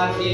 तुझे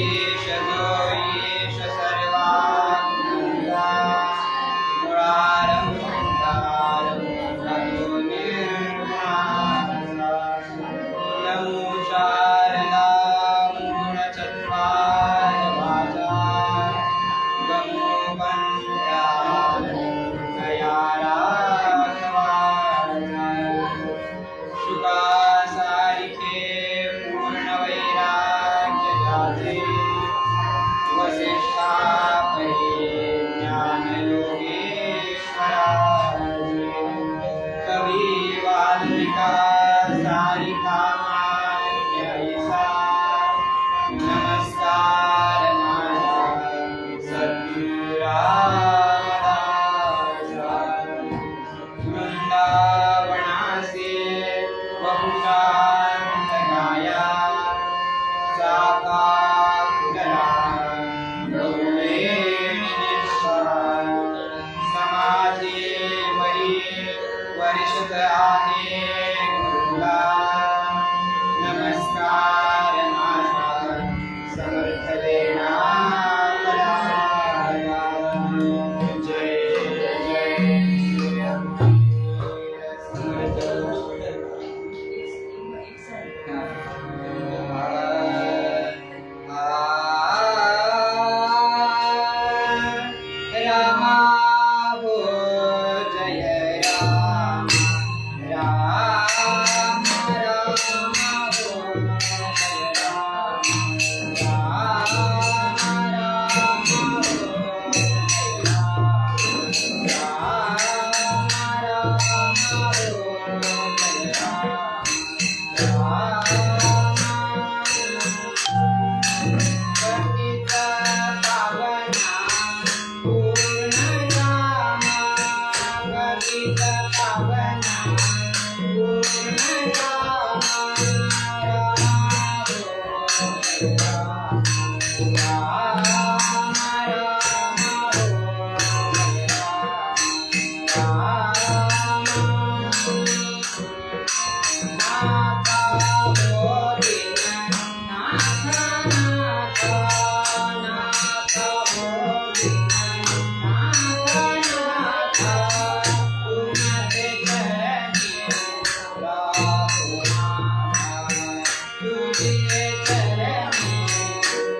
चरणी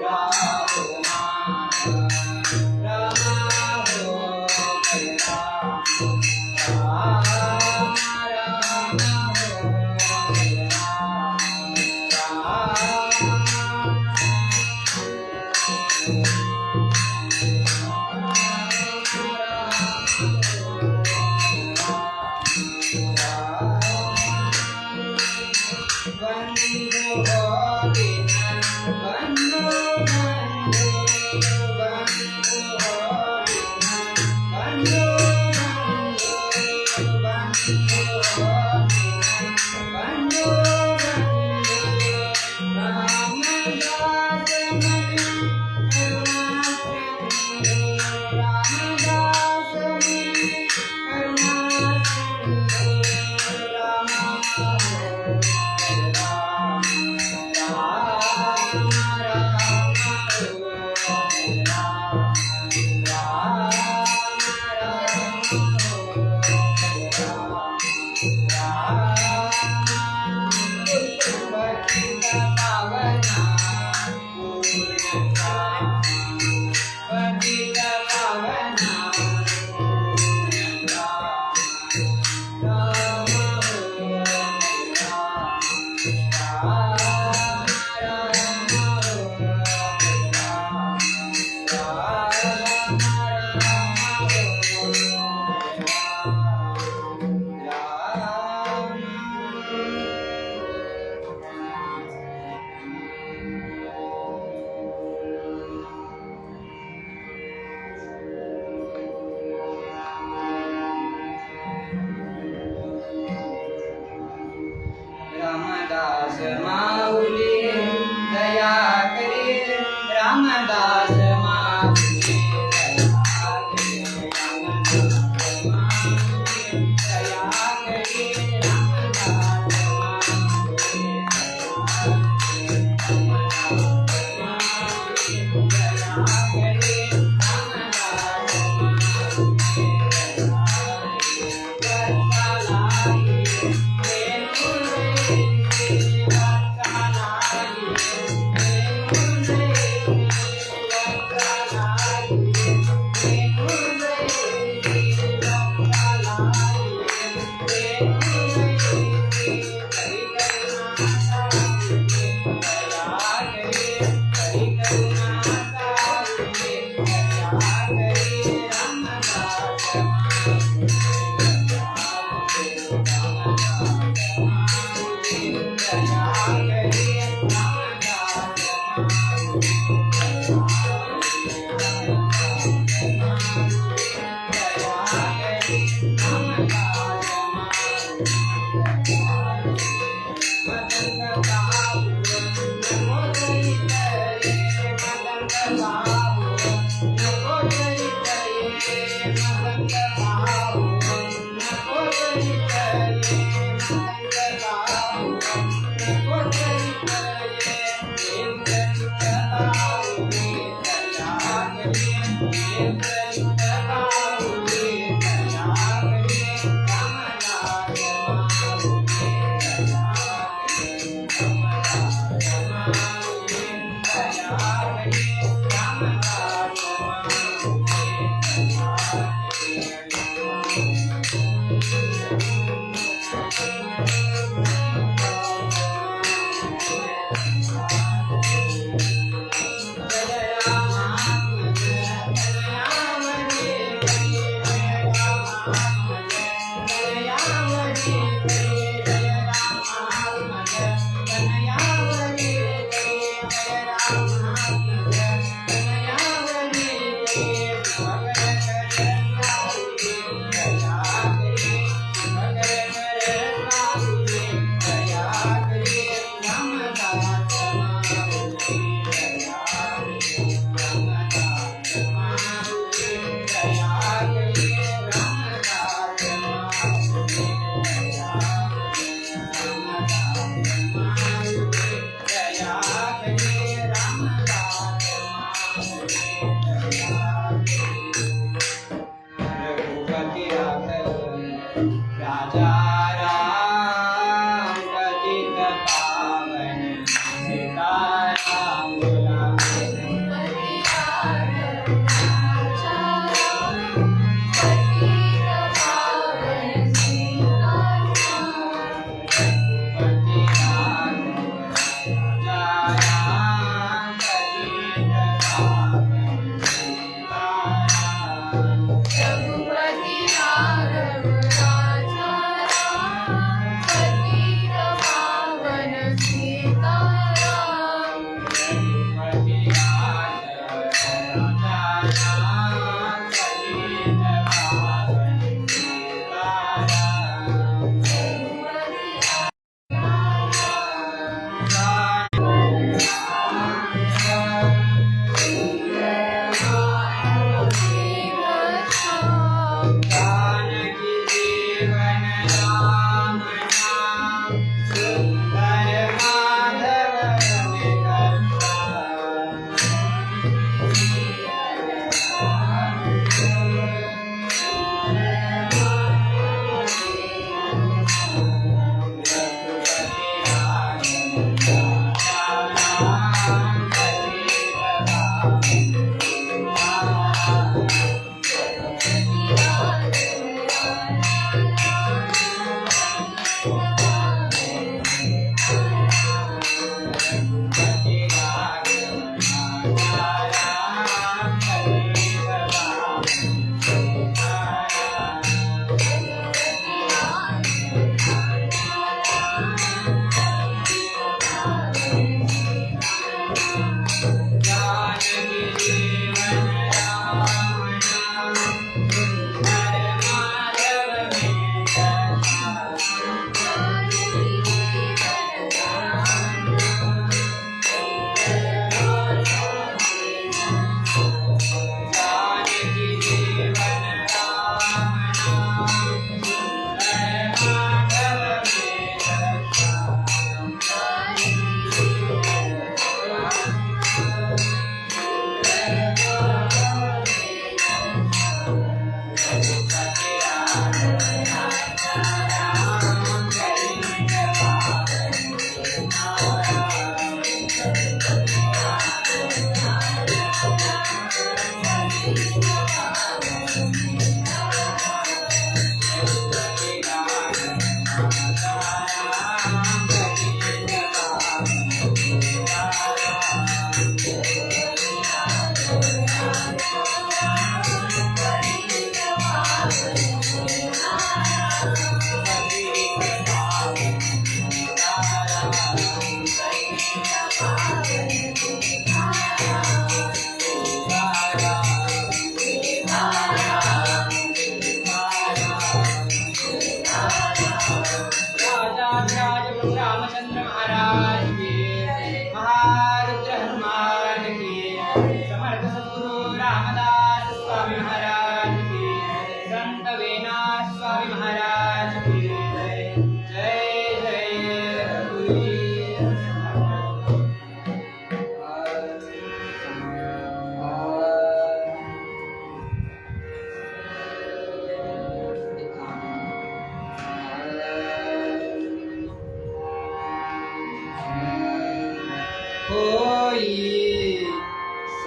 राहो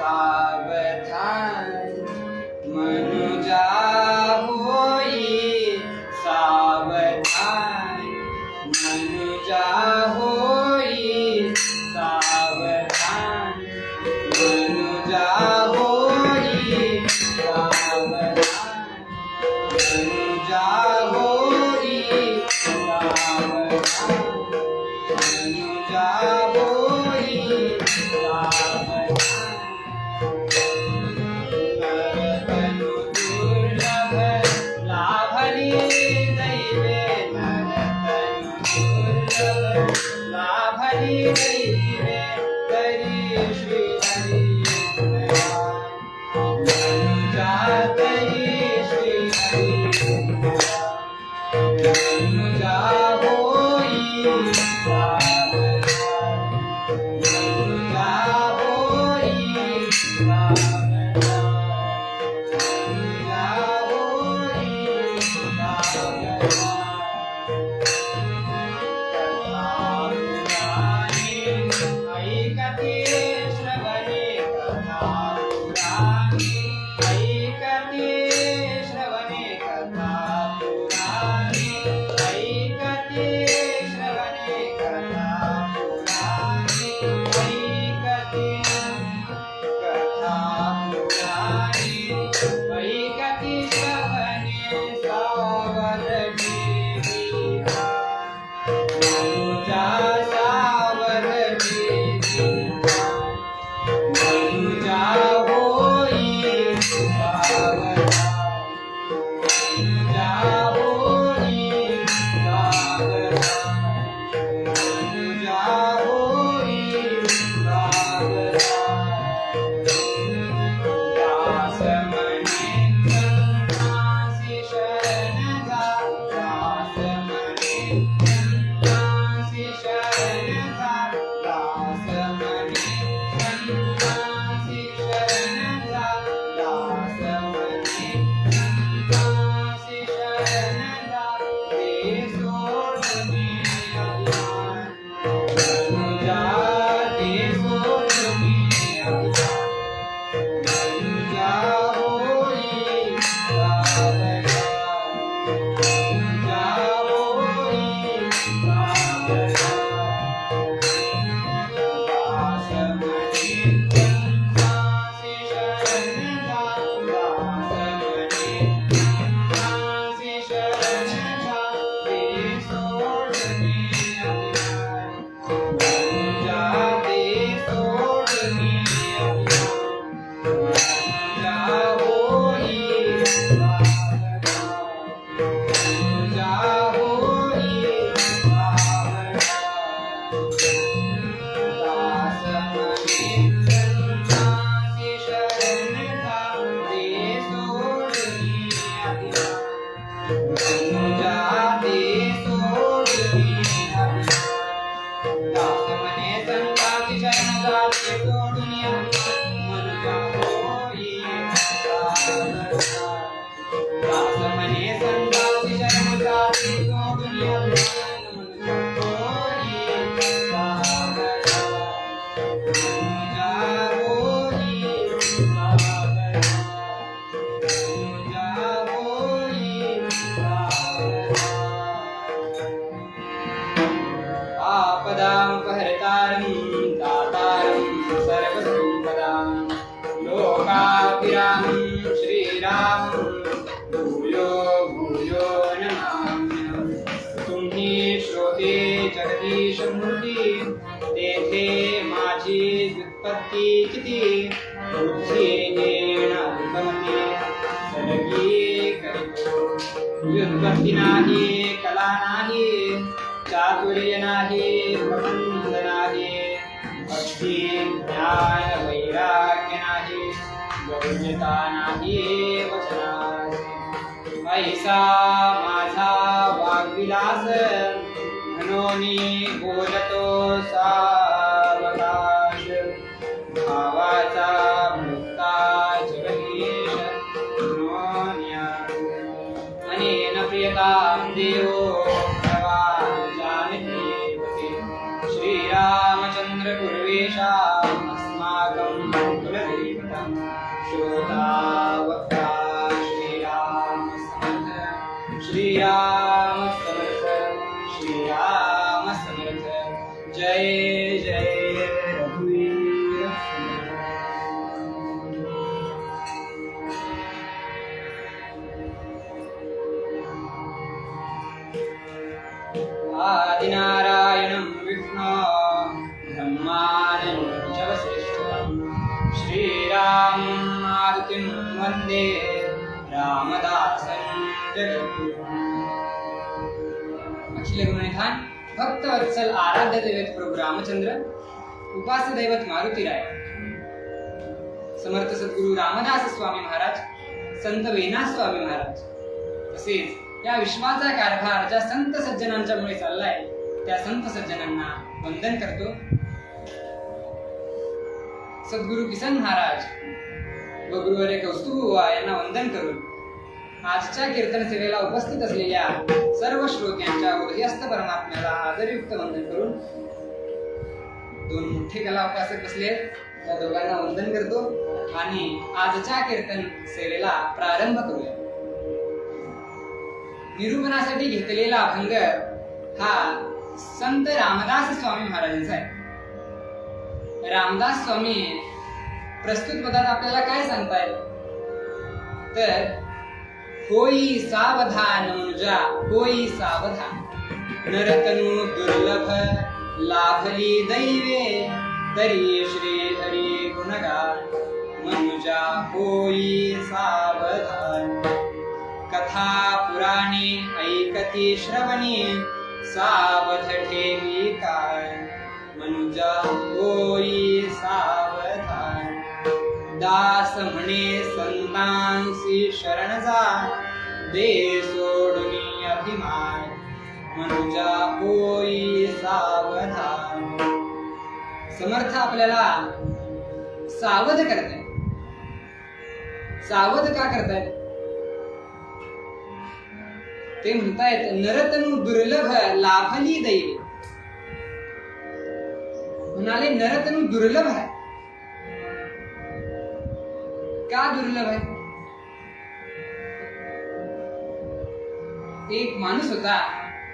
सावधान मनुजा होई सावधान मनुजा होई सावधान मनुजा होई सावधान मनुजा होई सावधान मनुजा होई सावधान नरतनु दुर्लभ लाभली दैवे नरतनु दुर्लभ लाभली दैवे तरी श्री हरी मनुजा तरी श्री हरी मनुजा होई सावधान मनुजा होई सावधान मनुजा होई सावधान ऐकते श्रवणे कथा पुराणे ऐकते श्रवणे कथा पुराणे ऐकते श्रवणे कथा पुराणे ऐकते कथा पुराणे ऐकते श्रवणे सावधने मनुजा सावधने मनुजा होई सावधान मनुजा होई सावधान मनुजा होई सावधान दास मने संतासी शरण जा दास मने संतासी शरण जा दास मने संतासी शरण जा दास मने संतासी शरण जा ते सोडूनी अज्ञान मनुजा ते सोडूनी अज्ञान मनुजा होई सावधान मनुजा होई सावधान दास मने संतासी शरण जा दास मने संतासी शरण जा ते सोडूनी अज्ञान मनुजा ते सोडूनी अज्ञान मनुजा होई सावधान मनुजा होई सावधान दास मने संतासी शरण जा ते सोडूनी अज्ञान मनुजा ते सोडूनी अज्ञान दास मने संतासी शरण जा ते सोडूनी अज्ञान मनुजा होई सावधान दास मने संतासी शरण जा ते सोडूनी अज्ञान मनुजा होई सावधान मनुजा होई सावधान मनुजा होई सावधान आपदापहर्तारं दातारं सर्वसम्पदां लोकाभिरामं श्रीरामं भूयो भूयो नमाम्यहं तुम्ही श्रोते जगदीशमूर्ती तेथे माझी व्युत्पत्ती किती बुद्धी घेण अल्पमती सलगी करितो व्युत्पत्ती नाही कला नाही चातुर्य नाही प्रबंध नाही भक्ती ज्ञान वैराग्य नाही गौण्यता नाही वचनाची ऐसा माझा वाग्विलास म्हणूनी बोलतो सावकाश भावाचा भक्ता जगदीश नोन्या अनेन प्रियतां देवो श्रीरामचंद्र पूर्वेशाम् अस्माकं कुलदैवतम् समर्थ श्रोता वक्ता श्रीराम समर्थ श्रीराम समर्थ श्रीराम समर्थ जय जय रघुवीर आदिनारायणं विष्णु ब्रह्मानं च वसिष्ठं श्रीरामं मारुतिं वन्दे रामदासं जगद्गुरुम्। अखिल गुणनिधान भक्त वत्सल आराध्य दैवत प्रभू रामचंद्र, उपास्य दैवत मारुतीराय, समर्थ सद्गुरु रामदास स्वामी महाराज, संत वेनाथ स्वामी महाराज, तसेच या विश्वाचा कारभार ज्या संत सज्जनांच्या मुळे चाललाय त्या संत सज्जनांना वंदन करतो। सद्गुरु किसन महाराज व गुरुवर्य कौस्तुभुवा यांना वंदन करून आजच्या कीर्तन सेवेला उपस्थित असलेल्या सर्व श्रोत्यांच्या हृदयस्थ परमात्म्याला आदरयुक्त वंदन करून दोन मोठे कला उपासक बसले त्या दोघांना वंदन करतो आणि आजच्या कीर्तन सेवेला प्रारंभ करूया। निरूपणासाठी घेतलेला अभंग हा संत रामदास स्वामी महाराजांचा आहे। रामदास स्वामी प्रस्तुत पदात आपल्याला काय सांगतायत तर होई सावधान मनुजा होई सावधान नरतनु दुर्लभ लाभली दैवे तरी श्री हरी गुणगान मनुजा होई सावधान कथा पुराणे ऐकती श्रवणी सावध ठेवी काय मनुजा होई सावधान दास म्हणे संतांसी शरण जा दे सोडून अभिमान मनुजा होई सावधान। समर्थ आपल्याला सावध करताय। सावध का करतायत ते म्हणतायत नरतनु दुर्लभ लाभली दैवी। म्हणाले नरतनु दुर्लभ आहे। का दुर्लभ आहे? एक माणूस होता,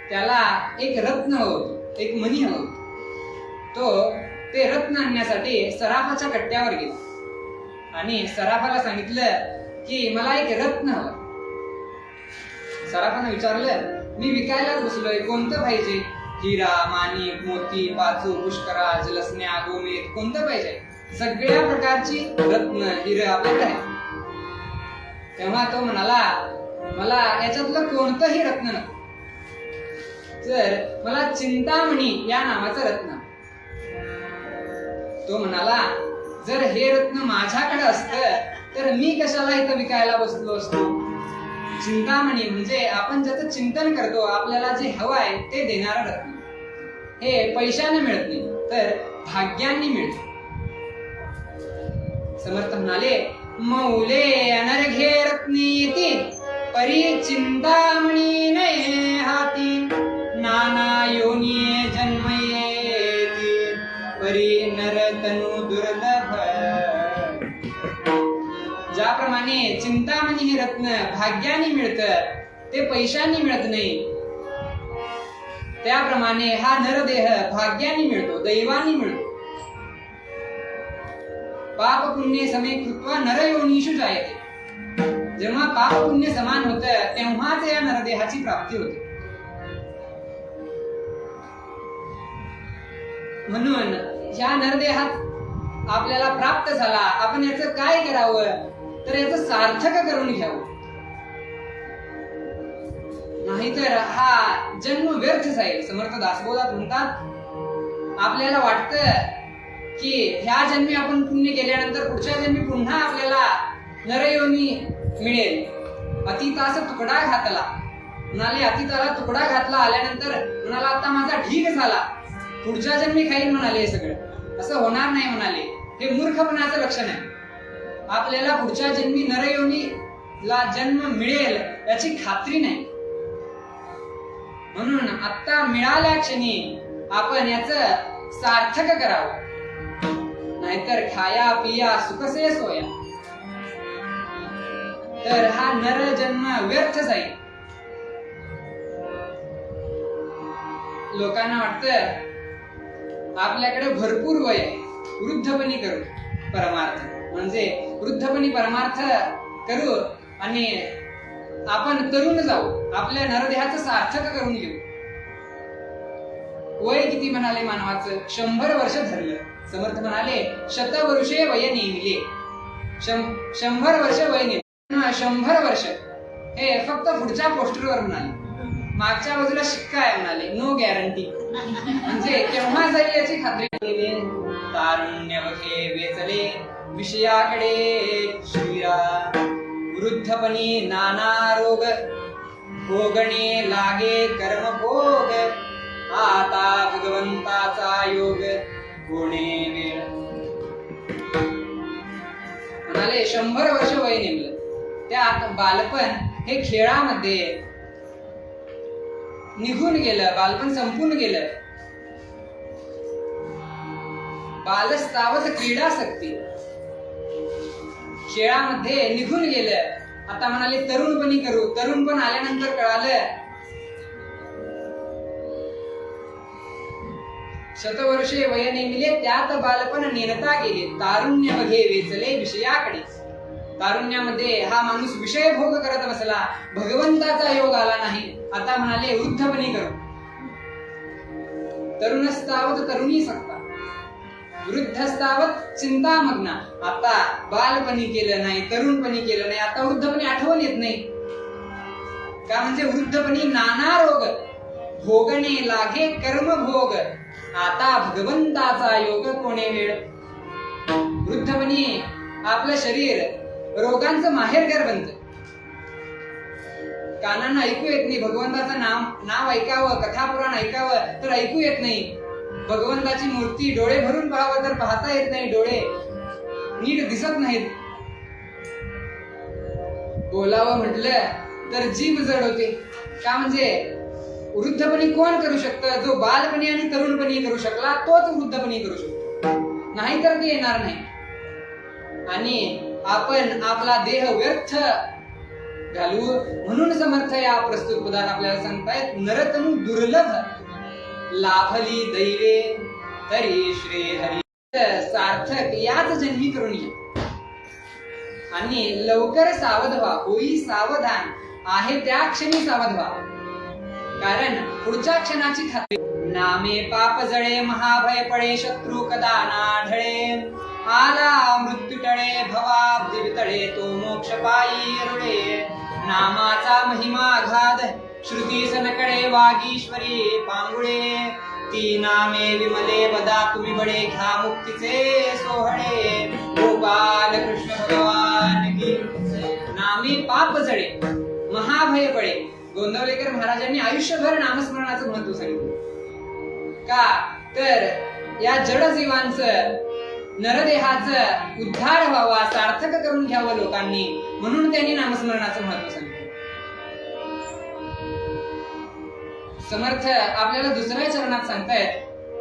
त्याला एक रत्न होत, एक मणी हवं होत। तो ते रत्न आणण्यासाठी सराफाच्या कट्ट्यावर गेला आणि सराफाला सांगितलं की मला एक रत्न हवं। सराफानं विचारलं मी विकायलाच बसलोय, कोणतं पाहिजे? हिरा माणिक मोती पाचू पुष्कराज लसण्या गोमेद कोणतं पाहिजे? सगळ्या प्रकारची रत्न हिरे आपल्याकडे आहे। तेव्हा तो म्हणाला मला याच्यातलं कोणतंही रत्न नको, तर मला चिंतामणी या नावाचं रत्न। तो म्हणाला जर हे रत्न माझ्याकडे असतं तर मी कशाला इथं विकायला बसलो असतो। चिंतामणी म्हणजे आपण ज्याचं चिंतन करतो, आपल्याला जे हवं आहे ते देणारं रत्न। हे पैशाने मिळत नाही तर भाग्याने मिळत। समर्थ म्हणाले मौले अनर्घे रत्नीती परी चिंतामणी नये हाती नाना योनी जन्म येती परी नरतनु दुर्लभ। ज्याप्रमाणे चिंतामणी हे रत्न भाग्याने मिळतं ते पैशाने मिळत नाही, त्याप्रमाणे हा नरदेह भाग्याने मिळतो, दैवाने मिळतो। पाप पुण्य समे कृत्वा नरयोनीषु जायते। जेव्हा पाप पुण्य समान होतं तेव्हाच या नरदेहाची प्राप्ती होते। म्हणून या नरदेहात आपल्याला प्राप्त झाला, आपण याचं काय करावं तर याचं सार्थक करून घ्यावं, नाहीतर हा जन्म व्यर्थ जाईल। समर्थ दासबोधात म्हणतात आपल्याला वाटतं की ह्या जन्मी आपण पुण्य केल्यानंतर पुढच्या जन्मी पुन्हा आपल्याला नरयोनी मिळेल। अतीतास तुकडा घातला, म्हणाले अतीताला तुकडा घातला आल्यानंतर म्हणाला आता माझा ढीग झाला, पुढच्या जन्मी खाईल म्हणाले। हे सगळं असं होणार नाही म्हणाले, हे मूर्खपणाचं लक्षण आहे। आपल्याला पुढच्या जन्मी नरयोनीला जन्म मिळेल याची खात्री नाही, म्हणून आता मिळाल्या क्षणी आपण याचं सार्थक करावं, नाहीतर खाया पिया सुखसे सोया. तर हा नर जन्म व्यर्थ जाईल. लोकांना वाटतं आपल्याकडे भरपूर वय आहे, वृद्धपणी करू परमार्थ, म्हणजे वृद्धपणी परमार्थ करू आणि आपण तरुण जाऊ, आपल्या नरदेहाचं सार्थक करून घेऊ. वय किती म्हणाले मानवाचं? 100 वर्ष धरलं. समर्थ म्हणाले 100 वर्षे वय नेमिले. 100 वर्ष वय नेमिले. 100 वर्ष हे फक्त पुढच्या पोस्टरवर म्हणाले, मागच्या बाजूला शिक्का आहे म्हणाले, नो गॅरंटी. म्हणजे केव्हा जाईल याची खात्री. तारुण्य बघे वेचले विषयाकडे श्रीरा, वृद्धपणी नाना रोग भोगणे लागे कर्म भोग, आता भगवंताचा योग होणे वेळ. म्हणाले 100 वर्ष वय नेमलं. त्यात बालपण हे खेळामध्ये निघून गेलं, बालपण संपून गेलं. बालस्तावत क्रीडासक्ती खेळामध्ये निघून गेलं. आता म्हणाले तरुणपणी करू. तरुणपण आल्यानंतर कळालं 100 वर्षे वय नेमिले, त्यात बालपण नेनता गेले. तारुण्य बघे वेचले विषयाकडे. तारुण्यामध्ये हा माणूस विषय भोग करत बसला, भगवंताचा योग आला नाही. आता म्हणाले वृद्धपणी करू. तरुणस्तावत तरुणी सक्ता, वृद्धस्तावत चिंतामग्ना. आता बालपणी केलं नाही, तरुणपणी केलं नाही, आता वृद्धपणी आठवण येत नाही. का म्हणजे वृद्धपणी नाना रोग भोगणे लागे कर्म भोग, आता भगवंताचा योग कोणे वेळ. वृद्धपणी आपलं शरीर रोगांचं माहेरघर बनतं. कानांना ऐकू येत नाही, भगवंताचं नाव ऐकावं, कथा पुराण ऐकावं तर ऐकू येत नाही. भगवंताची मूर्ती डोळे भरून पाहावं तर पाहता येत नाही, डोळे नीट दिसत नाहीत. बोलावं म्हटलं तर जीभ जड होते. का म्हणजे वृद्धपणी कोण करू शकतं? जो बालपणी आणि तरुणपणी करू शकला तोच वृद्धपणी करू शकतो, नाहीतर ते येणार नाही. आणि आपण आपला देह व्यर्थ घालू म्हणून समर्थ या प्रस्तुत पदात आपल्याला सांगतायत, नरतनु दुर्लभ लाभली दैवे तरी श्री हरी. सार्थक याच जन्मी करून घे आणि लवकर सावध व्हा. होई सावधान आहे त्या क्षणी सावध व्हा, कारण पुढच्या क्षणाची खात्री. नामे पाप जळे महाभय पडे, शत्रू कदा ना ढळे. आला मृत्यू टळे भवाब्धी वितळे, तो मोक्ष पायी रुळे. नामाचा महिमा गाध श्रुती सनकडे, वागीश्वरी पांगुळे. ती नामे विमले बदा तुम्ही बडे, घ्या मुक्तीचे सोहळे. गोपाल कृष्ण भगवान की. नामे पाप जळे महाभय पडे. गोंदवलेकर महाराजांनी आयुष्यभर नामस्मरणाचं महत्व सांगितलं. का तर या जड जीवांचं नरदेहाचं उद्धार व्हावा, सार्थक करून घ्यावं लोकांनी, म्हणून त्यांनी नामस्मरणाचं महत्व सांगितलं. समर्थ आपल्याला दुसऱ्या चरणात सांगतायत,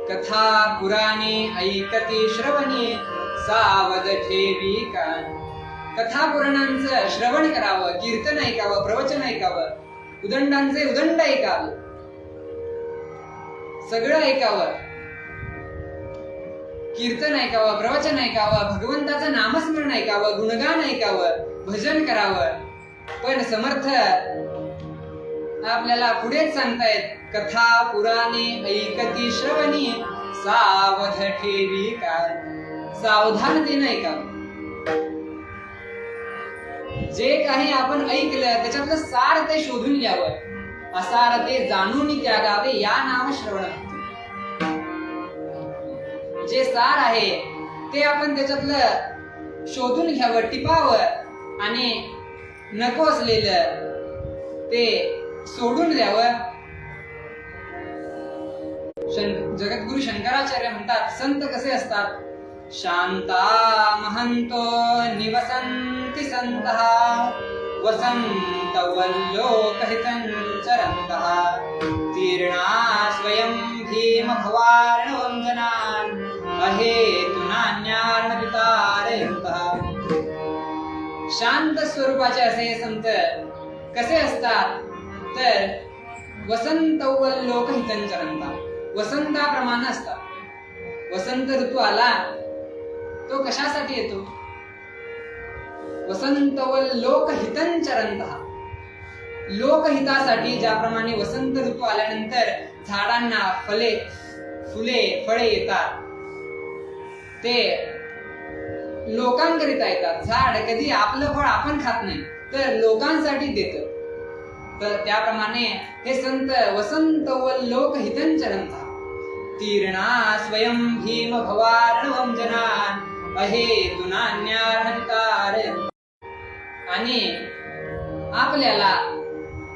कथा पुराणे ऐकती श्रवणी, सावध ठेवी कान. कथा पुराणांचं श्रवण करावं, कीर्तन ऐकावं, प्रवचन ऐकावं, उदंडांचे उदंड ऐकावं, सगळं ऐकावं. कीर्तन ऐकावं, प्रवचन ऐकावं, भगवंताचं नामस्मरण ऐकावं, गुणगान ऐकावं, भजन करावं. पण समर्थ आपल्याला पुढेच सांगतायत, कथा पुराणे ऐकती श्रवणी, सावध ठेवी कान. सावधानतेने ऐकावं. जे काही आपण ऐकलं त्याच्यातलं सार ते शोधून घ्यावं, असार ते जाणून त्यागावे, या नाम श्रवण. जे सार आहे ते आपण त्याच्यातलं शोधून घ्यावं, टिपावं आणि नको असलेलं ते सोडून द्यावं. जगद्गुरु शंकराचार्य म्हणतात, संत कसे असतात? शांता महंतो निवसन्ति संतः, वसंत वल्लोकहितं चरन्तः. तीर्णा स्वयं भीम भवार्णवंदनान्, अहेतु नान्यार्णवितारयन्तः. शांत स्वरूपाचे असे संत कसे असतात तर वसंतोवल्लोकहितंचरंता, वसंताप्रमाणे असतात. वसंत ऋतू आला तो कशासाठी येतो? वसंतोवल्लोकहितंचरंता, लोकहितासाठी. ज्याप्रमाणे वसंत ऋतू आल्यानंतर झाडांना फुले फळे येतात, ते लोकांकरिता येतात. झाड कधी आपलं फळ आपण खात नाही तर लोकांसाठी देतं. तर त्याप्रमाणे हे संत वसंतोवल्लोकहितंचरंता. तीर्णा स्वयं भीम भवार्णवं जनान् अहेतुनान्यार्णवितारयन्. आणि आपल्याला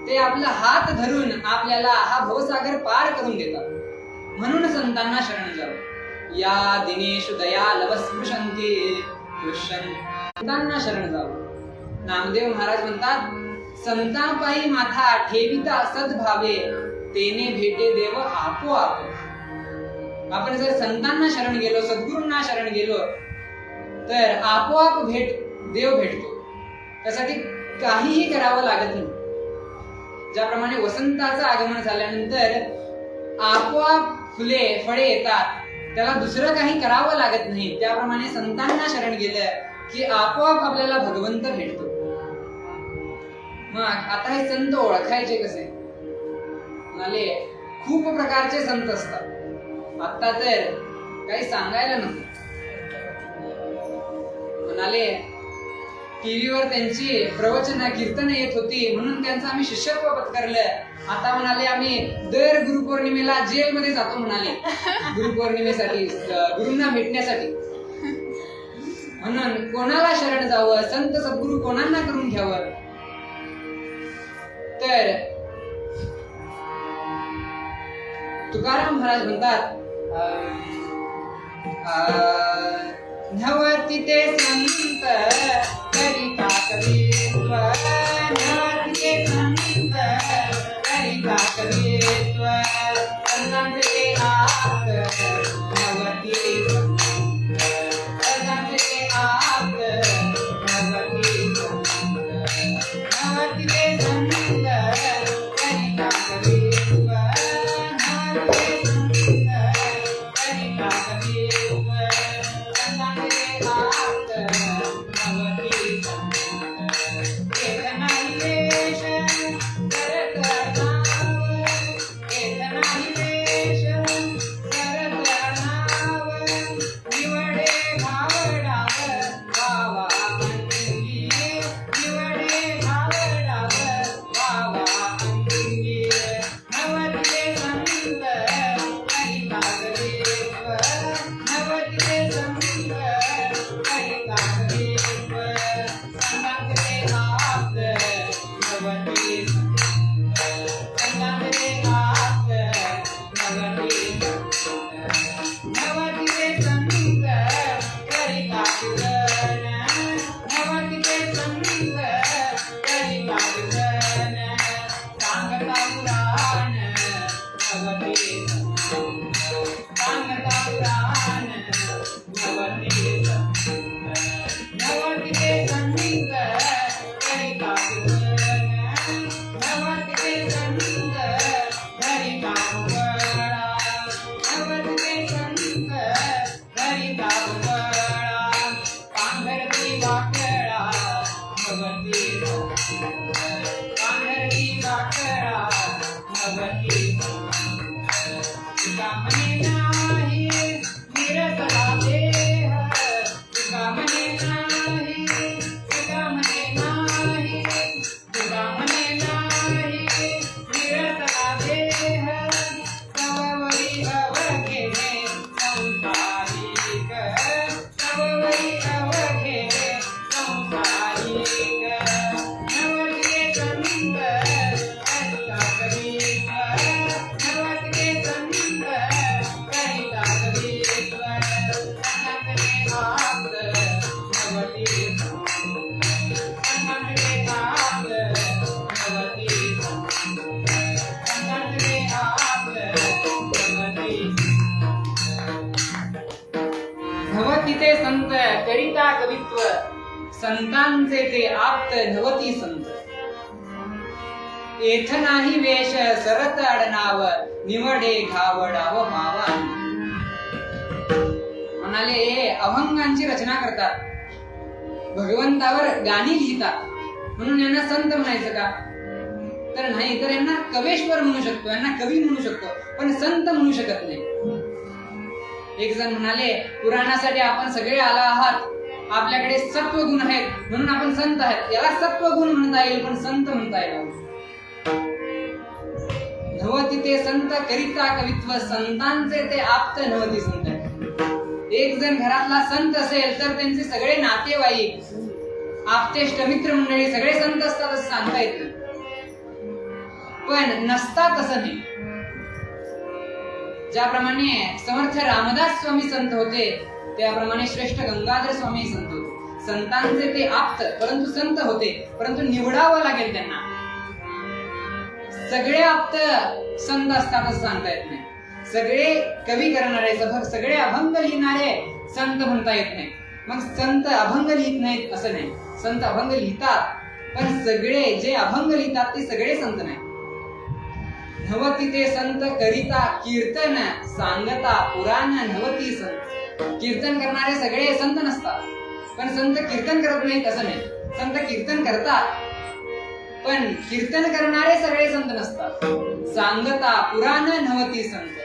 ते आपला हात धरून आपल्याला हा भवसागर पार करून देतात. म्हणून संतांना शरण जावं. या दिनेषु दयालव स्पृशन्ति संतांना शरण जावं. नामदेव महाराज म्हणतात, संतांपायी माथा ठेविता सद्भावे, तेने भेटे देव आपोआप. आपण जर संतांना शरण गेलो, सद्गुरूंना शरण गेलो तर आपोआप देव भेटतो. त्यासाठी काहीही करावं लागत नाही. ज्याप्रमाणे वसंताचं आगमन झाल्यानंतर आपोआप फळे येतात, त्याला दुसरं काही करावं लागत नाही. त्याप्रमाणे संतांना शरण गेलं की आपोआप आपल्याला भगवंत भेटतो. मग आता हे संत ओळखायचे कसे? म्हणाले खूप प्रकारचे संत असतात. आता तर काही सांगायला नको. म्हणाले टीव्हीवर त्यांची प्रवचन कीर्तन येत होती म्हणून त्यांचं आम्ही शिष्यत्व पत्करलं. आता म्हणाले आम्ही दर गुरुपौर्णिमेला जेलमध्ये जातो म्हणाले, गुरुपौर्णिमेसाठी, गुरुंना भेटण्यासाठी. म्हणून कोणाला शरण जावं, संत सद्गुरु कोणांना करून घ्यावं? तर तुकाराम महाराज म्हणतात, नवती ते संत करिता कवीत्व, नवती ते संत करिता कवीत्व, संतांचे आत नवती संतांचे आत नवती नवती ते संत करिता कवीत्व, नवती करिता कवीत्व, संतांचे आत नवती एक नाही वेश करत नाव, एक नाही वेश करत नाव, निवडे भावडाव भावा अंगी, निवडे भावडाव भावा अंगी, नवती संत करिता कवीत्व, नवती संत करिता कवीत्व, संतांचे आत नवती संतांचे आत नवती नवती संत करिता पूजन, नवती संत करिता पूजन, सांगता पुराण नवती सांगता पुराण नवती नवती संत करिता पूजन, नवती संत करिता पूजन, नवती संत करिता पूजन, पांघरती वाकडा नवती पांघरती वाकडा नवती, तुका म्हणे नाही निरसला देह, तुका म्हणे नाही, तुका म्हणे नाही, तुका म्हणे नाही निरसला देह, तववरी अवघे संसारिक, तववरी अवघे संसारिक, नवती संत करिता कवीत्व, नवती संत करिता कवीत्व, संतांचे आत नवती संतांचे आत नवती संतांचे आत नवती संतांचे ते आप्त नवती संत. येथ नाही वेश सरत आडनाव, निवडे घावडाव भावा. म्हणाले हे अभंगांची रचना करतात, भगवंतावर गाणी लिहितात, म्हणून यांना संत म्हणायचं का? तर नाही, तर यांना कवेश्वर म्हणू शकतो, यांना कवी म्हणू शकतो, पण संत म्हणू शकत नाही. एक जण म्हणाले, पुराणासाठी आपण सगळे आला आहात, आपल्याकडे सत्व गुण आहेत म्हणून आपण संत आहेत. याला सत्व गुण म्हणता येईल, पण संत म्हणता येईल. नवती ते संत करिता कवित्व, संतांचे ते आप्त नवती संत. एक जण घरातला संत असेल तर त्यांचे सगळे नातेवाईक, आप्तेष्ट मित्र मंडळी सगळे संत असतात असं सांगता येत नाही. पण नसतात असं नाही. ज्याप्रमाणे समर्थ रामदास स्वामी संत होते, त्याप्रमाणे श्रेष्ठ गंगाधर स्वामी संत होते. संतांचे ते आप्त परंतु संत होते, परंतु निवडावं लागेल त्यांना. सगळे आप्त संत असतात असं सांगता येत नाही. सगळे कवी करणारे, सगळे अभंग लिहिणारे संत म्हणता येत नाही. मग संत अभंग लिहित नाहीत असं नाही. संत अभंग लिहितात, पण सगळे जे अभंग लिहितात ते सगळे संत नाही. नवती ते संत करिता कीर्तन, सांगता पुराण नवती संत. कीर्तन करणारे सगळे संत नसतात, पण संत कीर्तन करत नाहीत असं नाही. संत कीर्तन करतात, पण कीर्तन करणारे सगळे संत नसतात. सांगता पुराण नवती संत.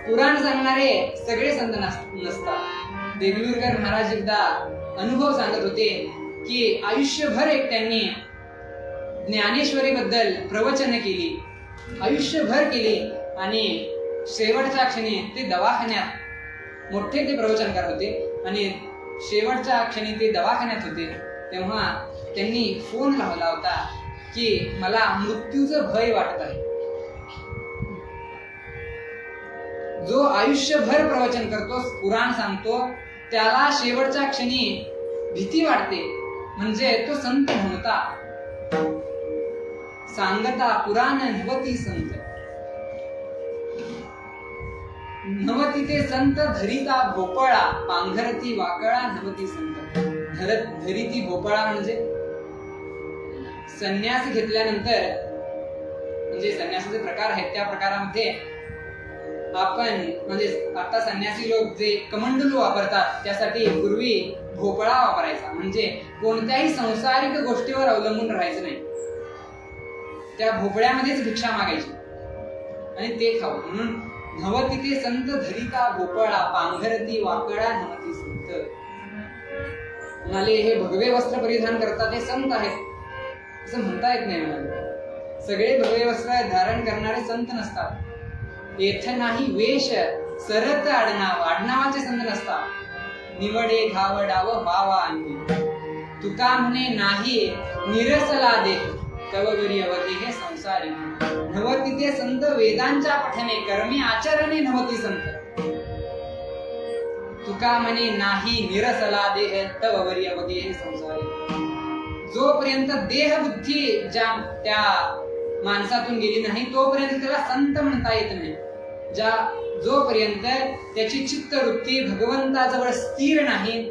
पुराण सांगणारे सगळे संत नसतात. देगलूरकर महाराज एकदा अनुभव सांगत होते की आयुष्यभर एक त्यांनी ज्ञानेश्वरी बद्दल प्रवचन केली, आयुष्यभर केली, आणि शेवटच्या क्षणी ते दवाखान्यात, मोठे ते प्रवचनकार होते आणि शेवटच्या क्षणी ते दवाखान्यात होते, तेव्हा त्यांनी फोन लावला होता की मला मृत्यूचं भय वाटत आहे. जो आयुष्यभर प्रवचन करतो, पुराण सांगतो, त्याला शेवटच्या क्षणी भीती वाटते, म्हणजे तो संत नव्हता. सांगता पुराण नवती संत. नवती ते संत धरिता भोपळा, पांघरती वाकळा नवती संत. धरिती भोपळा म्हणजे संन्यास घेतल्यानंतर, म्हणजे संन्यासाचे प्रकार आहेत, त्या प्रकारामध्ये आपण म्हणजे आता संन्यासी लोक जे कमंडलू वापरतात, त्यासाठी पूर्वी भोपळा वापरायचा, म्हणजे कोणत्याही संसारिक गोष्टीवर अवलंबून राहायचं नाही. त्या भोपळ्यामध्येच भिक्षा मागायची आणि ते खाऊ. म्हणून नवती ते संत धरिता भोपळा, पांघरती वाकळा नवती संत. म्हणाले हे भगवे वस्त्र परिधान करतात, हे संत आहेत असं म्हणता येत नाही. म्हणाले सगळे भगवे वस्त्र धारण करणारे संत नसतात. येथ नाही वेश सरत आडनाव, आडनावाचे संत नसतात. निवडे घावडाव वावा अंगी. तुका म्हणे नाही निरसला देह, तव वीर्यवती हे संसारी. नवती ते संत वेदांच्या पठने, कर्मे आचरणे नवती संत. तुका म्हणे नाही निरसला देह, तव वीर्यवती हे संसारी. जोपर्यंत देह बुद्धी त्या माणसातून गेली नाही, तोपर्यंत त्याला संत म्हणता येत नाही. जोपर्यंत त्याची चित्तवृत्ती भगवंताजवळ स्थिर नाही,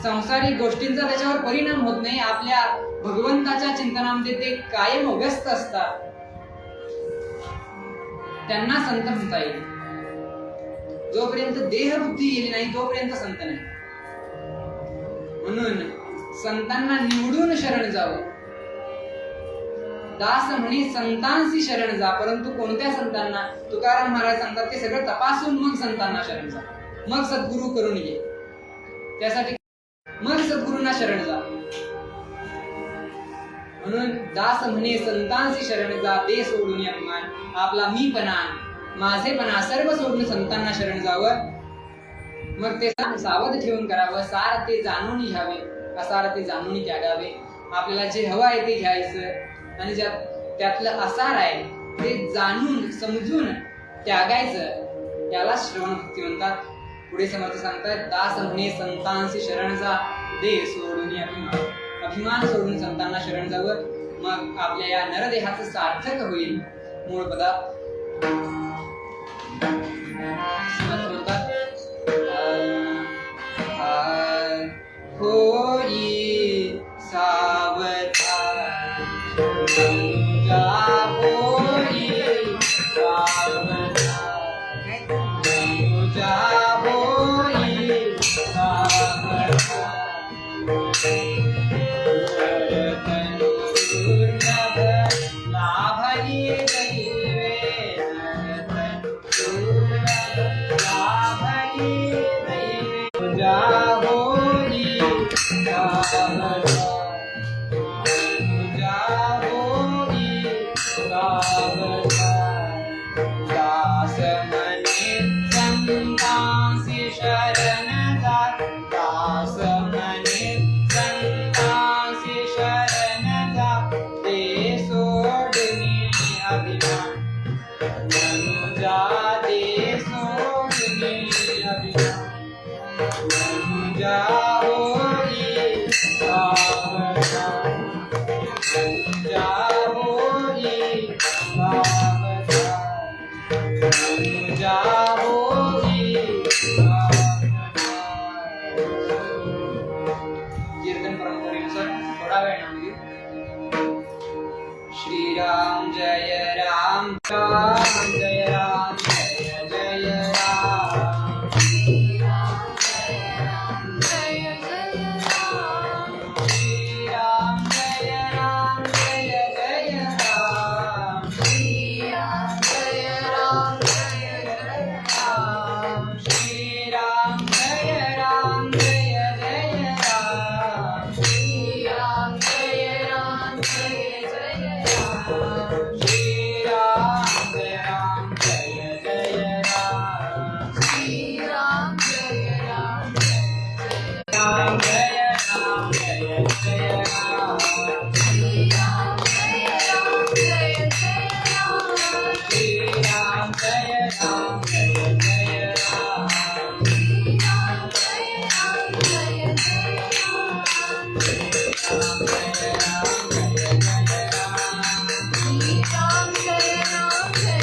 संसारिक गोष्टींचा त्याच्यावर परिणाम होत नाही, आपल्या भगवंताच्या चिंतनामध्ये ते कायम व्यस्त असतात, त्यांना संत म्हणता येईल. जोपर्यंत देहबुद्धी गेली नाही तोपर्यंत संत नाही. म्हणून संतांना निवडून शरण जावं. दास म्हणे संतांशी शरण जा, परंतु कोणत्या संतांना? तुकाराम महाराज सांगतात ते सगळं तपासून मग संतांना शरण जा, मग सद्गुरू करून ये. त्यासाठी मग सद्गुरूंना शरण जा. म्हणून दास म्हणे संतांशी शरण जा, दे सोडून अभिमान, आपला मीपणा माझेपणा सर्व सोडून संतांना शरण जावं. मग ते सावध ठेवून करावं. सार ते जाणून घ्यावे, असार ते जाणून त्यागावे. आपल्याला जे हवं आहे ते घ्यायचं आणि त्यातलं असार आहे ते जाणून समजून त्यागायचं, त्याला श्रवण भक्ती म्हणतात. पुढे समर्थ सांगतात दास म्हणे संतांशी शरण जा, दे सोडून अभिमान. अभिमान सोडून संतांना शरण जावं, मग आपल्या या नरदेहाचं सार्थक होईल. मूळ पदात समर्थ म्हणतात हो होई सावधान, मनुजा होई सावधान, मनुजा होई सावधान। नरतनुर्नभ लाभली दैवे, नरतनुर्नभ लाभली दैवे, मनुजा होई सावधान, मनुजा होई सावधान। दास मने संतांसी शरण जा, दास मने संतांसी शरण जा, ते सोडनी अभिमान, मनुजा ते सोडनी अभिमान, मनुजा होई सावधान, मनुजा होई सावधान, मनुजा होई सावधान। कीर्तन परंपरेनुसार थोडा वेळ नांदी। श्रीराम जय राम, राम जय राम, जय जय राम, श्रीराम जय राम, जय जय राम, श्रीराम जय राम, जय जय राम, श्रीराम जय राम, जय जय राम, श्रीराम जय राम, जय जय राम, श्रीराम जय राम, जय जय राम, श्रीराम जय राम, जय जय राम, श्रीराम जय राम, राम जय राम, जय जय राम, श्रीराम जय राम, जय जय राम, श्रीराम जय राम, जय जय राम, श्रीराम जय राम, जय जय राम, श्रीराम जय राम, जय जय राम, श्रीराम जय राम, जय जय राम, श्रीराम जय राम, जय जय राम, श्रीराम जय राम, जय जय राम, श्रीराम जय राम, जय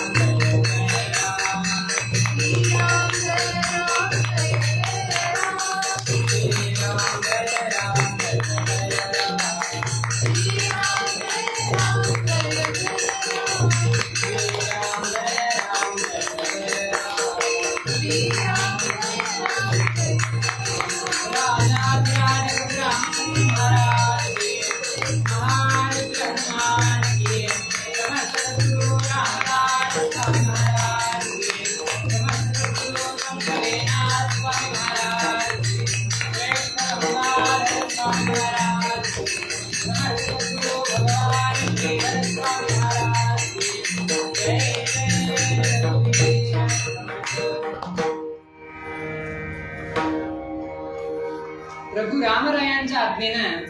जय राम, श्रीराम जय राम, जय जय राम, श्रीराम जय राम, जय जय राम, श्रीराम जय राम, जय जय राम। महाराज की महान ब्रह्मांड की समस्त गुरु रामदास महाराज की समस्त गुरु शंकरनाथ स्वामी महाराज की श्रेष्ठ भगवान स्वामी महाराज की समस्त गुरु भगवान श्री स्वामी महाराज की जय जय। प्रभू रामरायांच्या आज्ञेनं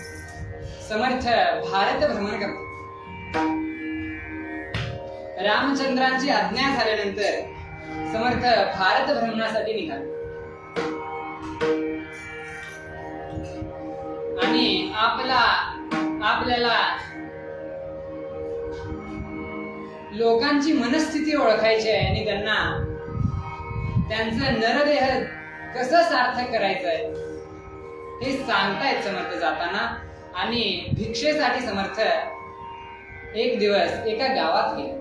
समर्थ भारत भ्रमण करतो। रामचंद्रांची आज्ञा झाल्यानंतर समर्थ भारत भ्रमणासाठी निघाले आणि आपल्याला लोकांची मनस्थिती ओळखायची आहे आणि त्यांचं नरदेह कसं सार्थक करायचंय हे सांगतायत समर्थ जाताना। आणि भिक्षेसाठी समर्थ एक दिवस एका गावात गेले।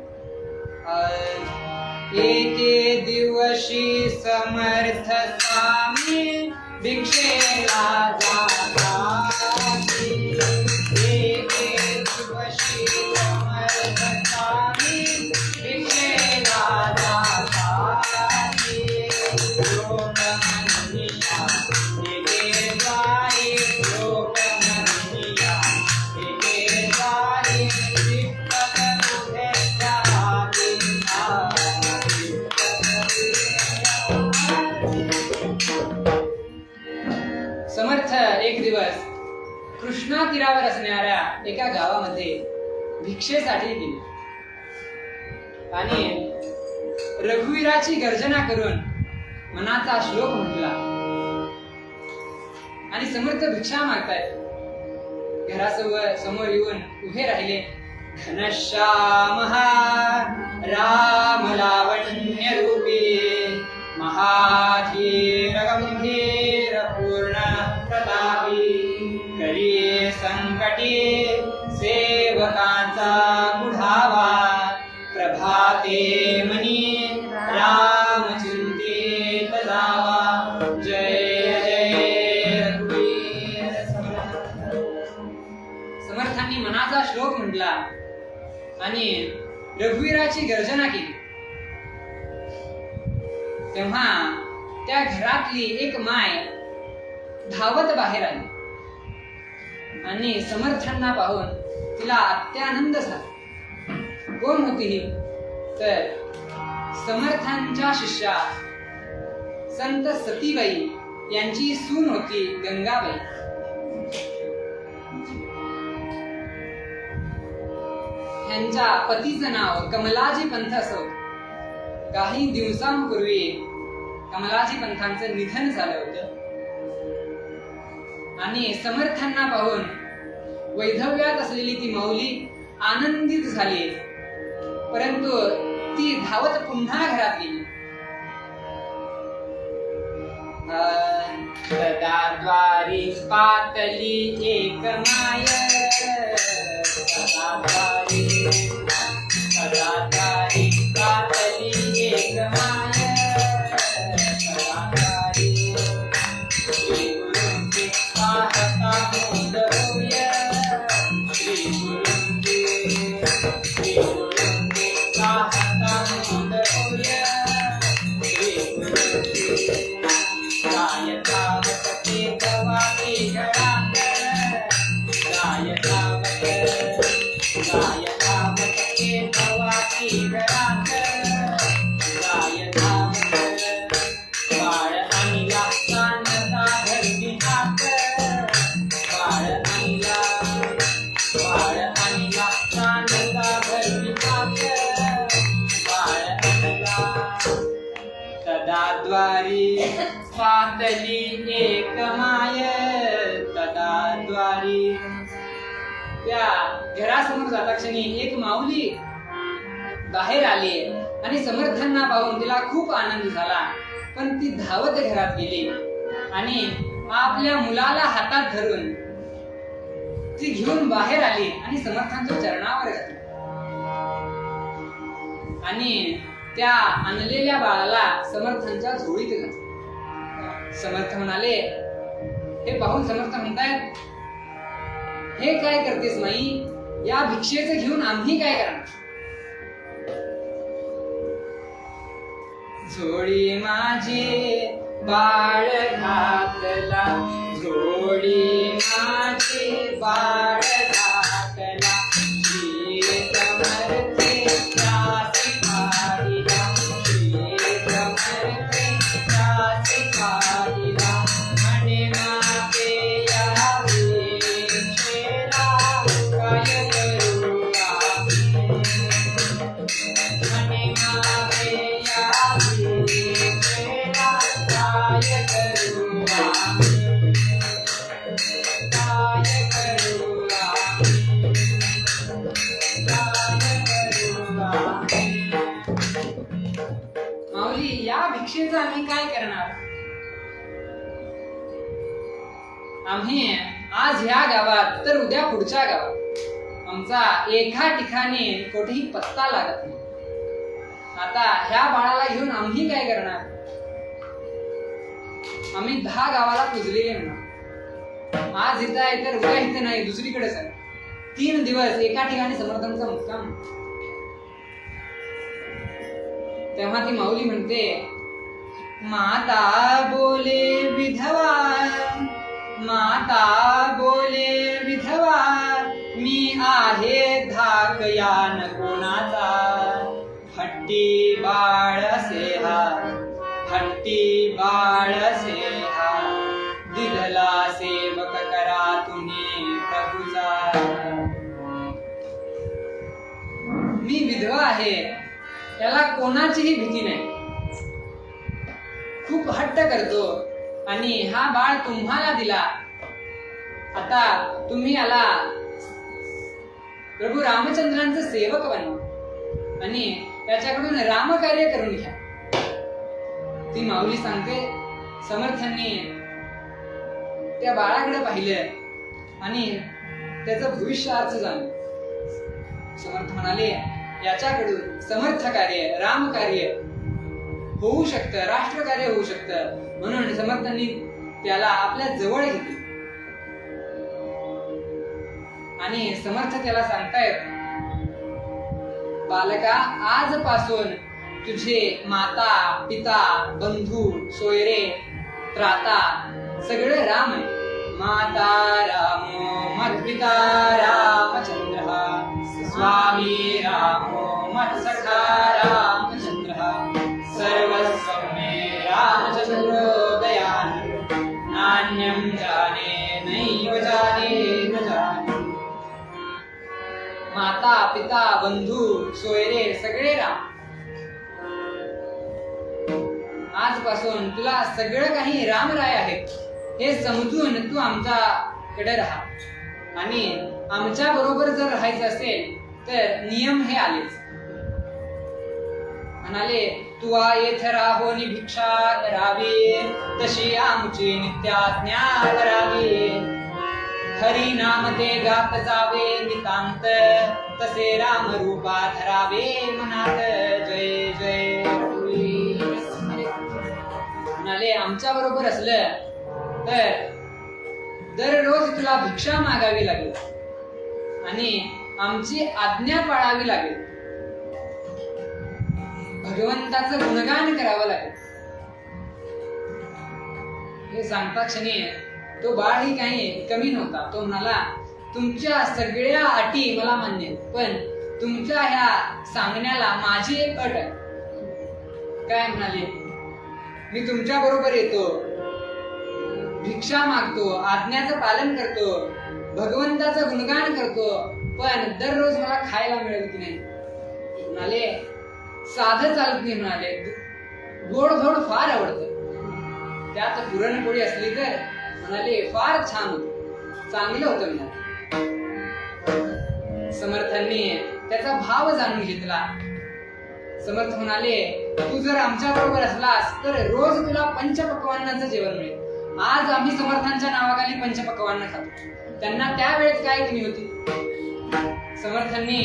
एके दिवशी समर्थ स्वामी भिक्षेला जाताती, एके दिवशी समर्थ स्वामी भिक्षेला जाताती, लोक म्हणिया एके द्वारी, लोक म्हणिया एके द्वारी, विठ्ठल उभे जाती समर्थ एक दिवस कृष्णा तीरावर असणाऱ्या एका गावामध्ये भिक्षेसाठी गेले आणि रघुवीराची गर्जना करून मनाचा श्लोक म्हटला आणि समर्थ भिक्षा मागतायत। घरासमोर येऊन उभे राहिले। घनश्याम राम लावण्य रूपी महाधीर गंभीर पूर्ण प्रतापी करी संकटी सेवकांचा बुढावा प्रभाते मनी राम चिंतित जावा जय जय रघुवीर समर्थ. समर्थांनी मनाचा श्लोक म्हटला आणि रघुवीराची गर्जना केली. तेव्हा त्या घरातली एक माय धावत बाहेर आली आणि समर्थांना पाहून तिला अत्यानंद झाला. कोण होती ही? तर समर्थांच्या शिष्या संत सतीबाई यांची सून होती गंगाबाई. यांच्या पतीचं नाव कमलाजी पंथ असं. काही दिवसांपूर्वी कमलाजी पंथांचं निधन झालं होतं आणि समर्थांना पाहून वैधव्यात असलेली ती माऊली आनंदित झाली, परंतु ती धावत पुन्हा घरात गेली. सदाद्वारी पातली एक माय सदाद्वारी पातली एक माय सदाद्वारी श्री गुरुंचे पाहता मोद होय श्री गुरुंचे पाहता मोद होय श्री गुरुंचे गायतावत ते गवाके घरात गायतावत ते गवाके घरात गायतावत बाळ आणला कानता धरली हात बाळ आणला कानता धरली हात बाळ आणला तदाद्वारी पातली एक माय तदाद्वारी. त्या घरासमोर जाता क्षणी एक माऊली बाहेर आली आणि समर्थांना पाहून तिला खूप आनंद झाला, पण ती धावत घरात गेली आणि आपल्या मुलाला हातात धरून ती घेऊन बाहेर आली आणि समर्थांच्या चरणावर घातली आणि त्या आणलेल्या बाळाला समर्थांच्या झोळीत घातले. समर्थ म्हणाले, हे पाहून समर्थ म्हणतायत, हे काय करतेस माई? या भिक्षेचं घेऊन आम्ही काय करणार? झोळी माझी बाळ घातला झोळी माझी बाळ घातला श्री समर्थे रासी पाहिला श्री समर्थे रासी पाहिला म्हणे मागे यावे शेला काय करू म्हणे मागे यावे शेला काय करू माऊली, या भिक्षेचं आम्ही काय करणार? आम्ही आज ह्या गावात तर उद्या पुढच्या गावात, आमचा एका ठिकाणी कुठेही पत्ता लागत नाही. आता ह्या बाळाला घेऊन आम्ही काय करणार? आम्ही 10 गावाला पुजलेले म्हणा, आज इथं आहे तर उद्या इथं नाही, दुसरीकडेच आहे. 3 दिवस एका ठिकाणी समर्थांचा मुक्काम. तेव्हा ती माऊली म्हणते, माता बोले विधवा, माता बोले विधवा, मी आहे धाक यान कोणाचा, हट्टी बाळ सेहा, हट्टी बाळ सेहा, दिधला सेवक करा तुम्ही प्रभूचा. मी विधवा आहे, याला कोणाचीही भीती नाही, खूप हट्ट करतो आणि हा बाळ तुम्हाला दिला, आता तुम्ही याला प्रभू रामचंद्रांचं सेवक बनवा आणि त्याच्याकडून रामकार्य करून घ्या. ती माऊली सांगते, समर्थांनी त्या बाळाकडे पाहिलं आणि त्याचं भविष्यार्थ जाणलं. समर्थ म्हणाले, याच्याकडून समर्थ कार्य, राम कार्य होऊ शकतं, राष्ट्र कार्य होऊ शकतं. म्हणून समर्थांनी त्याला आपल्या जवळ घेतले आणि समर्थ त्याला सांगतायत, बालका, आजपासून तुझे माता, पिता, बंधू, सोयरे, त्राता सगळे राम आहे. माता रामो मत्पिता रामचंद्र, स्वामी रामो मत्सखा रामचंद्र, सर्वस्व मे रामचंद्रो दयानंद, नान्यं जाने नैव जाने न जाने. माता, पिता, बंधू, सोयरे सगळे राम. आजपासून तुला सगळं काही रामराय आहेत हे समजून तू आमच्याकडे राहा. आणि आमच्या बरोबर जर राहायचं असेल तर नियम हे आलेच. म्हणाले, तुवा येथे राहोनी भिक्षा करावी, तशी आमची नित्याज्ञा करावी. हरी नाम ते गात जावे नितांत, तसे राम रूपा धरावे मनात. जय जय म्हणाले, आमच्या बरोबर असलं तर दररोज तुला भिक्षा मागावी लागेल आणि आमची आज्ञा पाळावी लागेल. भगवंताचं गुणगान करावं लागेल. हे सांगता क्षणी तो बाळही काही कमी नव्हता. तो म्हणाला, तुमच्या सगळ्या अटी मला मान्य, पण तुमच्या ह्या सांगण्याला माझी एक अट आहे. काय म्हणाले, मी तुमच्या बरोबर येतो, भिक्षा मागतो, आज्ञाचं पालन करतो, भगवंताचं गुणगान करतो, पण दररोज मला खायला मिळेल की नाही. म्हणाले, साधं चालत नाही. म्हणाले, गोडधोड फार आवडतं, त्यात पुरणपोळी असली तर म्हणाले फार छान होत, चांगलं होतं. म्हणाले, समर्थांनी त्याचा भाव जाणून घेतला. समर्थ म्हणाले, तू जर आमच्या बरोबर असलास तर रोज तुला पंचपक्वान्नाचं जेवण मिळेल. आज आम्ही समर्थांच्या नावाखाली पंचपक्वान्न खातो, त्यांना त्यावेळेस काय कमी होती. समर्थांनी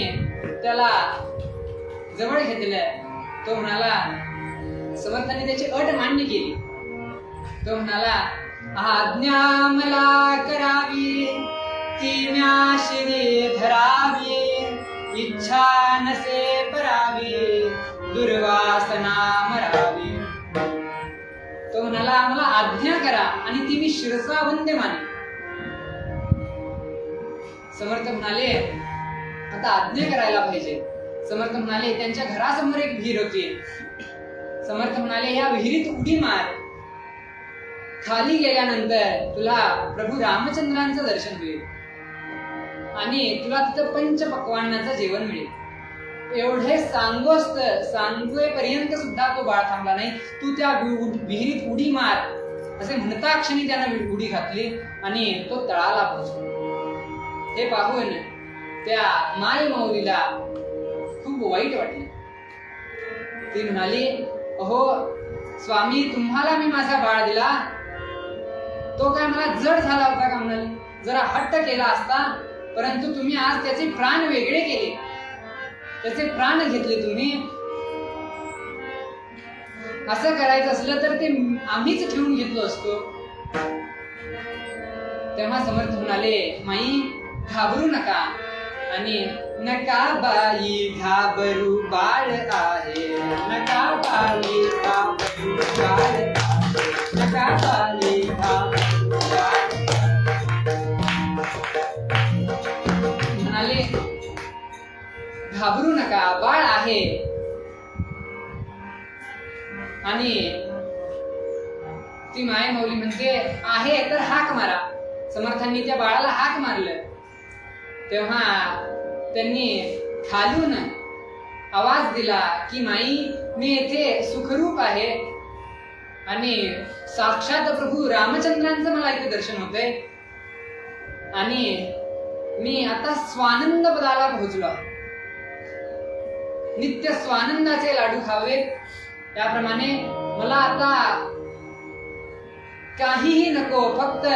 त्याला जवळ घेतलं. तो म्हणाला, समर्थांनी त्याची अट मान्य केली. तो म्हणाला, आज्ञा मला करावी, ती म्याशिरी धरावी, इच्छा नसे परावी, दुर्वासना मरावी. तो म्हणाला, मला आज्ञा करा आणि ती मी शिरसा वंदे माने. समर्थ म्हणाले, आता आज्ञा करायला पाहिजे. समर्थ म्हणाले, त्यांच्या घरासमोर एक विहीर होती. समर्थ म्हणाले, या विहिरीत उडी मार, खाली गेल्यानंतर तुला प्रभू रामचंद्रांचं दर्शन होईल आणि तुला तिथं पंचपक्वान्नाचं जेवण मिळेल. एवढे सांगेपर्यंत सुद्धा तो बाळ थांबला नाही. तू त्या विहिरीत उडी मार असे म्हणता क्षणी त्यानं उडी घातली आणि तो तळाला पोहोचला. हे पाहून त्या माय माऊलीला खूप वाईट वाटले. ती म्हणाली, अहो स्वामी, तुम्हाला मी माझा बाळ दिला, तो काय मला जड झाला होता का. म्हणाले, जरा हट्ट केला असता, परंतु तुम्ही आज त्याचे प्राण वेगळे केले, त्याचे प्राण घेतले तुम्ही. असं करायचं असलं तर ते आम्हीच ठेवून घेतलो असतो. तेव्हा समर्थ म्हणाले, माई घाबरू नका आणि नका बाई घाबरू, बाळ आहे. नका बाई घाबरू, बाळ आहे. नका बाई घाबरू, बाळ म्हणाले, घाबरू नका, बाळ आहे. आणि ती माय माऊली म्हणते, आहे तर हाक मारा. समर्थांनी त्या बाळाला हाक मारलं. तेव्हा त्यांनी खालून आवाज दिला की, माई, मी येथे सुखरूप आहे आणि साक्षात प्रभू रामचंद्रांचं मला इथे दर्शन होतंय आणि मी आता स्वानंद पदाला पोहोचलो. नित्य स्वानंदाचे लाडू खावेत, त्याप्रमाणे मला आता काहीही नको, फक्त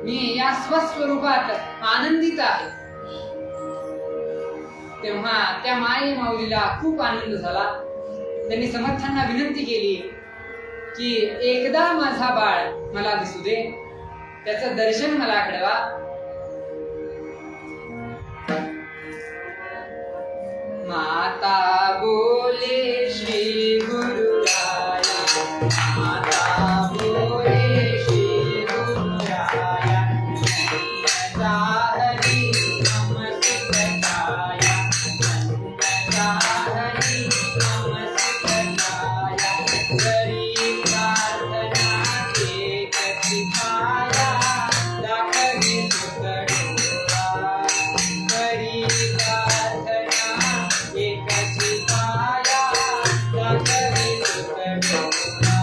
मी या स्वस्वरूपात आनंदित आहे. तेव्हा त्या माई माऊलीला खूप आनंद झाला. त्यांनी समर्थांना विनंती केली की एकदा माझा बाळ मला दिसू दे, त्याचं दर्शन मला घडवा. माता बोले श्री गुरुराया, माता बोले श्री गुरुराया, हरी नम सुखदाया, हरी नम सुखदाया, करी प्रार्थना एक सिखाया, दाखवी सुखडोळा, करी प्रार्थना एक सिखाया, दाखवी सुखडोळा.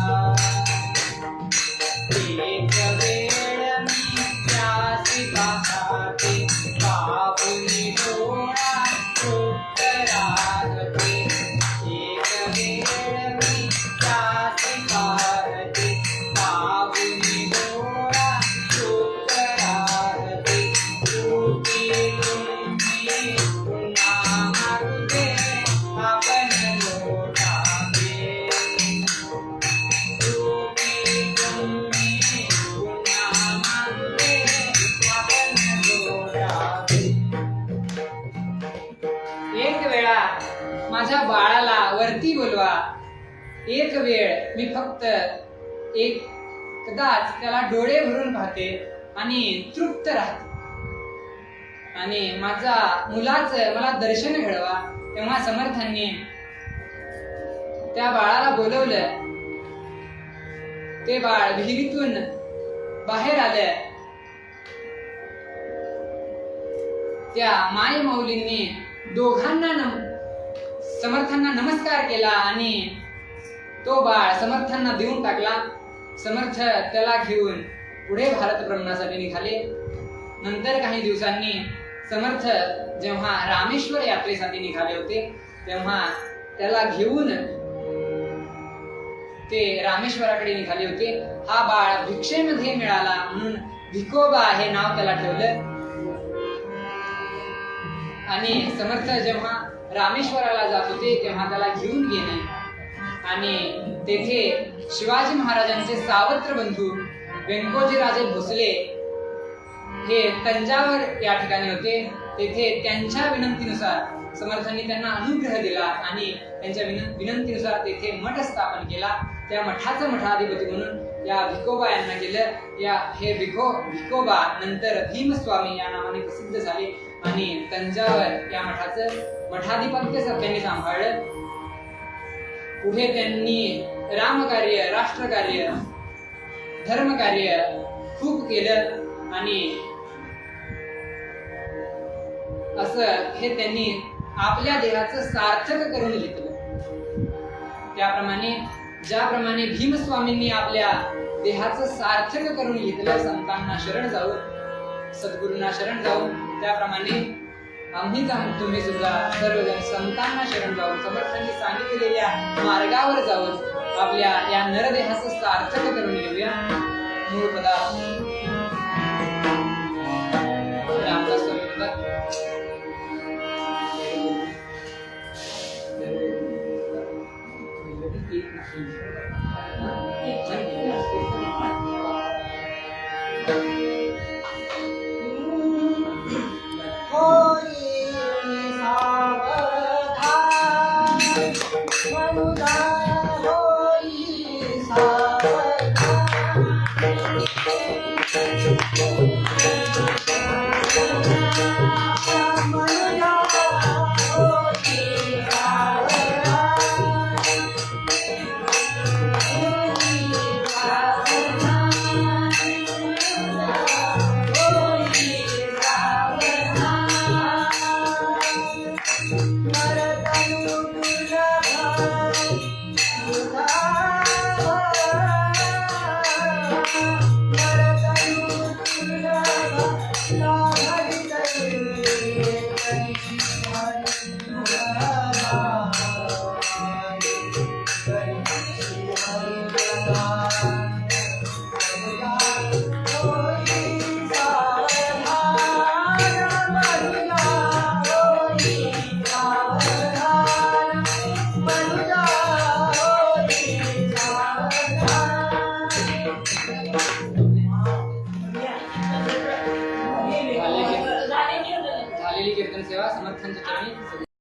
एक वेळ मी त्यासी पाहते, बाबुनी डोळा तृप्त राहते. एक वेळ मी त्यासी पाहते, बाबुनी डोळा तृप्त राहते. तृप्ती तुम्ही पुन्हा मागते, आपण लोटावे. तृप्ती तुम्ही पुन्हा मागते, आपण लोटावे. एक वेळा माझ्या बाळाला वरती बोलवा. एक वेळ मी फक्त एकदाच त्याला डोळे भरून पाहते आणि तृप्त राहते. आणि माझा मुलाचं मला दर्शन घडवा. तेव्हा समर्थांनी त्या बाळाला बोलवलं. ते बाळ विहिरीतून बाहेर आलं. त्या माई माऊलींनी दोघांना समर्थांना नमस्कार केला आणि तो बाळ समर्थांना देऊन टाकला. समर्थ त्याला घेऊन पुढे भारत भ्रमणासाठी निघाले. नंतर काही दिवसांनी समर्थ जेव्हा रामेश्वर यात्रेसाठी निघाले होते, तेव्हा त्याला घेऊन ते रामेश्वराकडे निघाले होते. हा बाळ भिक्षेमध्ये मिळाला म्हणून भिकोबा हे नाव त्याला ठेवलं. आणि समर्थ जेव्हा रामेश्वराला जात होते तेव्हा त्याला घेऊन गेले आणि तेथे शिवाजी महाराजांचे सावत्र बंधू व्यंकोजीराजे भोसले हे तंजावर या ठिकाणी होते. तेथे त्यांच्या विनंतीनुसार समर्थांनी त्यांना अनुग्रह दिला आणि त्यांच्या विनंतीनुसार तेथे मठ स्थापन केला. त्या मठाचं मठाधिपती म्हणून या भिकोबा यांना केलं. हे भिकोबा नंतर भीमस्वामी या नावाने प्रसिद्ध झाले आणि तंजावर या मठाचं मठाधिपत्य त्यांनी सांभाळलं. पुढे त्यांनी रामकार्य, राष्ट्रकार्य, धर्मकार्य खूप केलं आणि असं हे त्यांनी आपल्या देहाचं सार्थक करून घेतलं. त्याप्रमाणे ज्याप्रमाणे भीमस्वामींनी आपल्या देहाचं सार्थक करून घेतलं संतांना शरण जाऊन, सद्गुरूंना शरण जाऊन, त्याप्रमाणे आम्ही तुम्ही सुद्धा सर्वजण संतांना शरण जाऊन समर्थांनी सांगितलेल्या मार्गावर जाऊन आपल्या या नरदेहाचं सार्थक करून घेऊया. मूळ पदा रामदास स्वामी म्हणतात, झालेली कीर्तन सेवा समर्थांच्या चरणी